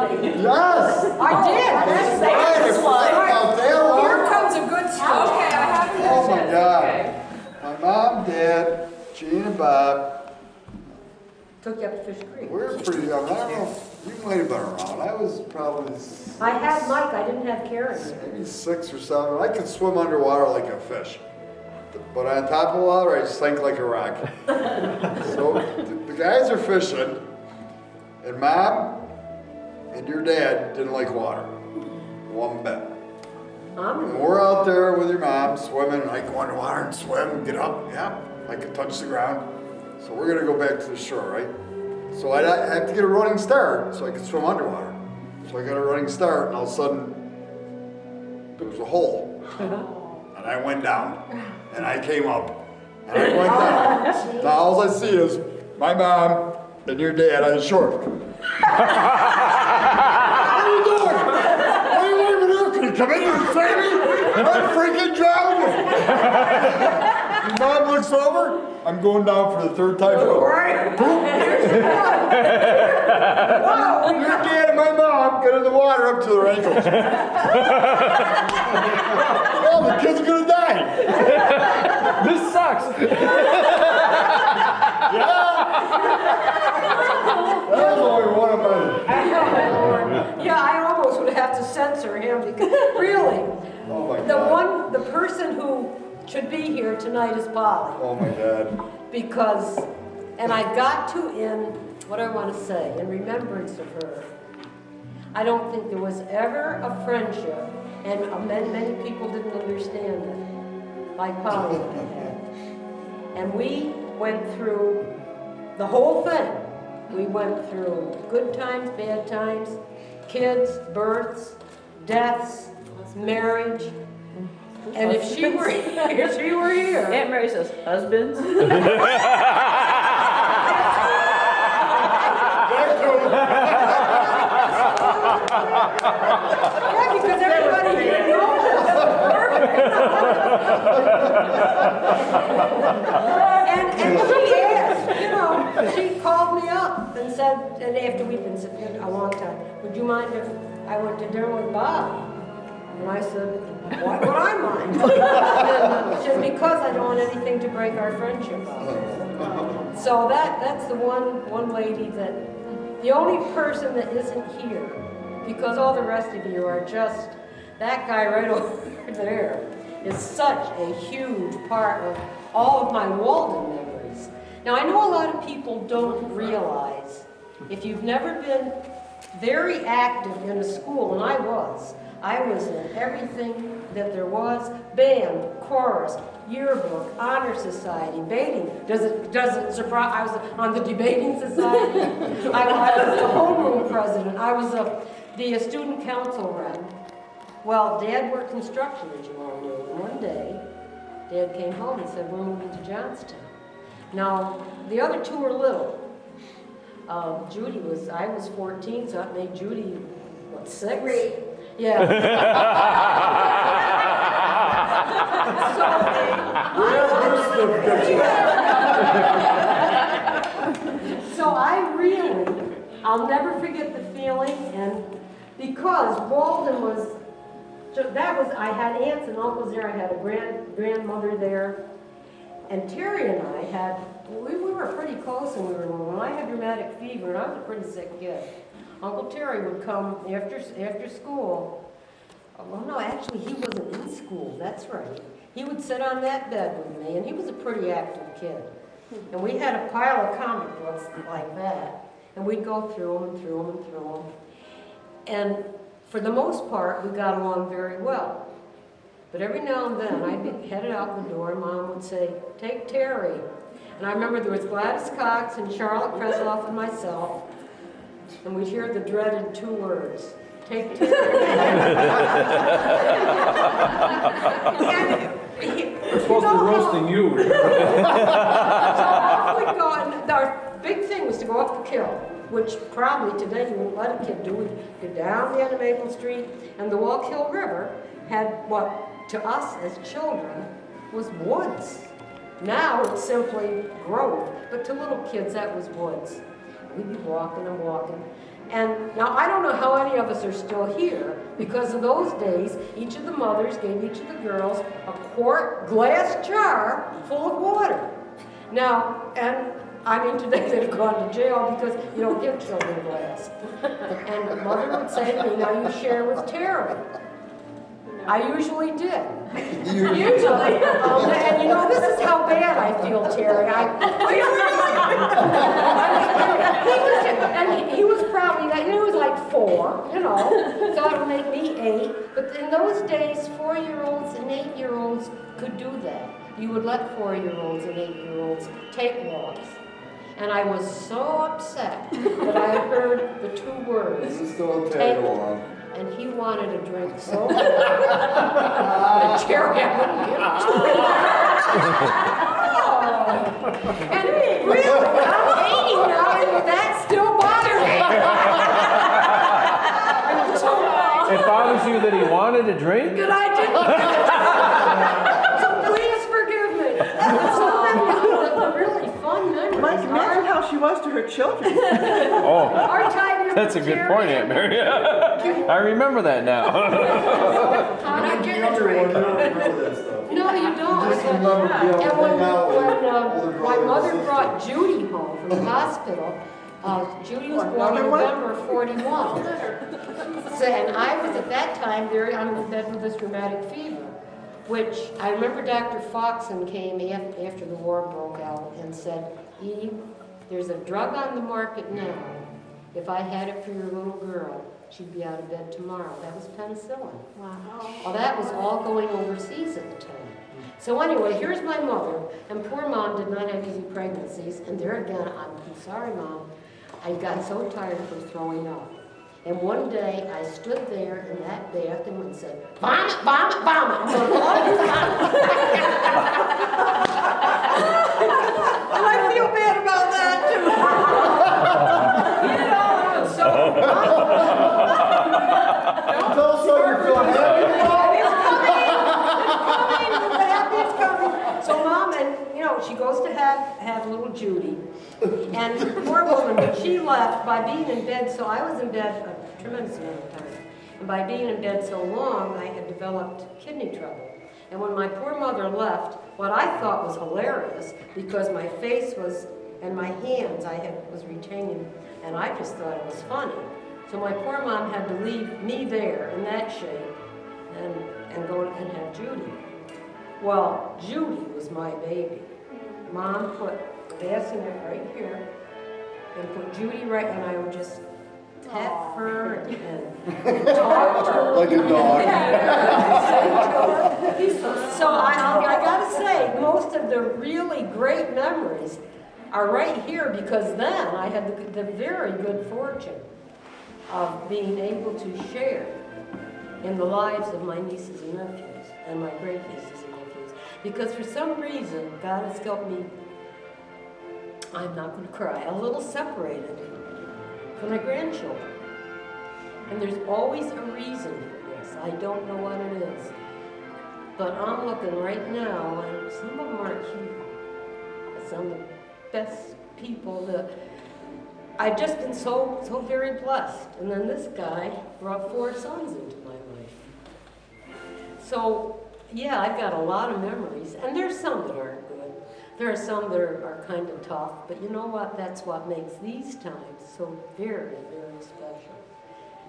Sunday. Yes! I did. That's right. Here comes a good story. Okay, I haven't Oh my heard God. this. My mom, Dad, Gene, and Bob, Took you up to Fish Creek. we were pretty young. I don't know, you might have been around. I was probably I had Mike, I didn't have Karen. maybe 6 or 7. I could swim underwater like a fish. But on top of the water, I sank like a rock. So the guys are fishing, and Mom and your dad didn't like water. One bit. And we're out there with your mom swimming, and I go underwater and swim, get up, yeah, I can touch the ground. So we're gonna go back to the shore, right? So I have to get a running start so I can swim underwater. So I got a running start, and all of a sudden, there was a hole. And I went down, and I came up, and I went down. Now all I see is my mom and your dad on the shore. What are you doing? What are you leaving here? Can you come in here and save me? I'm freaking drowning. Mom looks over. I'm going down for the 3rd time. Your dad and my mom get in the water up to their ankles. Oh, the kid's gonna die. This sucks. That was only one of mine. Yeah, I almost would have to censor him because really, Oh my God. the person who should be here tonight is Polly. Oh my God. Because, and I got to in, what I want to say, in remembrance of her, I don't think there was ever a friendship, and many people didn't understand it, like Polly and I had. And we went through the whole thing. We went through good times, bad times, kids, births, deaths, marriage. And if she were here. Aunt Mary says, husbands? Yeah, because everybody here knows and she asked, she called me up and said, and after we'd been sitting a long time, would you mind if I went to dinner with Bob? And I said, why would I mind? And she said, because I don't want anything to break our friendship up. So that's the one lady that, the only person that isn't here, because all the rest of you are just, that guy right over there is such a huge part of all of my Walden memories. Now I know a lot of people don't realize, if you've never been very active in a school, and I was in everything that there was, band, chorus, yearbook, honor society, debating. Does it surprise? I was on the debating society. I was the homeroom president. I was the student council rep. Well, Dad worked construction, as you all know. And one day, Dad came home and said, we're moving to Johnstown. Now, the other two were little. I was 14, so that made Judy, 6? 3. Yeah. So I'll never forget the feeling, and because Walden was, I had aunts and uncles there, I had a grandmother there, and Terry and I we were pretty close when we were little. When I had rheumatic fever, and I was a pretty sick kid, Uncle Terry would come after school. Well, no, actually, he wasn't in school. That's right. He would sit on that bed with me, and he was a pretty active kid. And we had a pile of comic books like that, and we'd go through them and through them and through them. And for the most part, we got along very well. But every now and then, I'd be headed out the door, and Mom would say, "Take Terry." And I remember there was Gladys Cox and Charlotte Kresloff and myself, and we'd hear the dreaded 2 words, "Take Terry." We're supposed to be roasting you. So off we'd go, and our big thing was to go up the Kill, which probably today you wouldn't let a kid do. We'd go down the end of Maple Street, and the Wallkill River had what, to us as children, was woods. Now it's simply growth, but to little kids that was woods. We'd be walking and walking. And now I don't know how any of us are still here because in those days, each of the mothers gave each of the girls a quart glass jar full of water. Now, and I mean today they've gone to jail because you don't give children glass. And mother would say to me, now you share with Terry. I usually did. Usually. And you know, this is how bad I feel, Terry. He was probably, he was like 4, you know, so it would make me 8. But in those days, 4-year-olds and 8-year-olds could do that. You would let 4-year-olds and 8-year-olds take walks. And I was so upset that I heard the 2 words, This is still a take, tag along. and he wanted a drink so bad. And Terry, I wouldn't give it to him. And really, I'm 80 now, and that still bothers me. It bothers you that he wanted a drink? That I didn't give it to him. So please forgive me. And so many really fun memories. Mike, imagine how she was to her children. Oh, Our time here that's a with good Terry. point, Aunt Mary. I remember that now. I'm not getting a drink. remember that stuff. No, you don't. Just remember being able to And when hang out with older my brothers mother and brought Judy home from the hospital, Judy was born in November of 41. So, and I was at that time very in bed with this rheumatic fever, which I remember Dr. Foxen came after the war broke out and said, Eve, there's a drug on the market now. If I had it for your little girl, she'd be out of bed tomorrow. That was penicillin. Wow. Well, that was all going overseas at the time. So anyway, here's my mother, and poor Mom did not have easy pregnancies, and there again, I'm sorry, Mom, I got so tired of her throwing up. And one day, I stood there in that bathroom and said, vomit, vomit, vomit. I'm going, "What is vomit?" And I feel bad about that too. You know, so Tell us how you're feeling happy. It's coming. So Mom, and you know, she goes to have little Judy. And poor woman, when she left, by being in bed, so I was in bed a tremendous amount of time. And by being in bed so long, I had developed kidney trouble. And when my poor mother left, what I thought was hilarious, because my face was, and my hands was retaining, and I just thought it was funny. So my poor mom had to leave me there in that shape and go and have Judy. Well, Judy was my baby. Mom put bassinet right here and put Judy right, and I would just pet her and talk to her. Like a dog. So I gotta say, most of the really great memories are right here because then I had the very good fortune of being able to share in the lives of my nieces and nephews and my great nieces and nephews. Because for some reason, God has helped me, I'm not going to cry, a little separated from my grandchildren. And there's always a reason for this. I don't know what it is. But I'm looking right now, and some of them aren't here. Some of the best people that I've just been so very blessed. And then this guy brought 4 sons into my life. So, yeah, I've got a lot of memories. And there's some that aren't good. There are some that are kind of tough. But you know what? That's what makes these times so very, very special.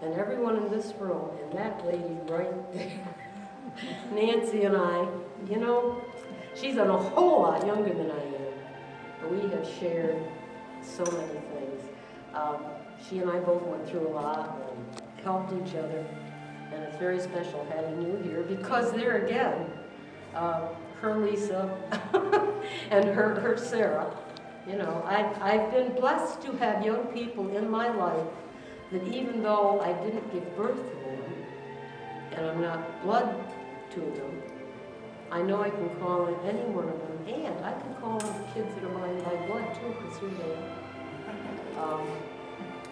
And everyone in this room, and that lady right there, Nancy and I, you know, she's a whole lot younger than I am. But we have shared so many things. She and I both went through a lot and helped each other. And it's very special having you here because there again, her Lisa and her Sarah, you know, I've been blessed to have young people in my life that even though I didn't give birth to them, and I'm not blood to them, I know I can call on any one of them, and I can call on the kids that are my blood too, because here they are.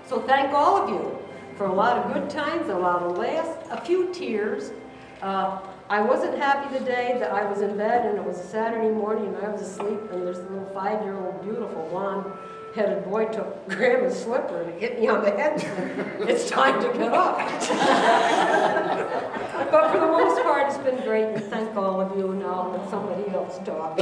So thank all of you for a lot of good times, a lot of laughs, a few tears. I wasn't happy the day that I was in bed and it was a Saturday morning and I was asleep and there's a little 5-year-old beautiful blonde headed boy took Grandma's slipper and hit me on the head. It's time to get up. But for the most part, it's been great, and thank all of you, and I'll let somebody else talk.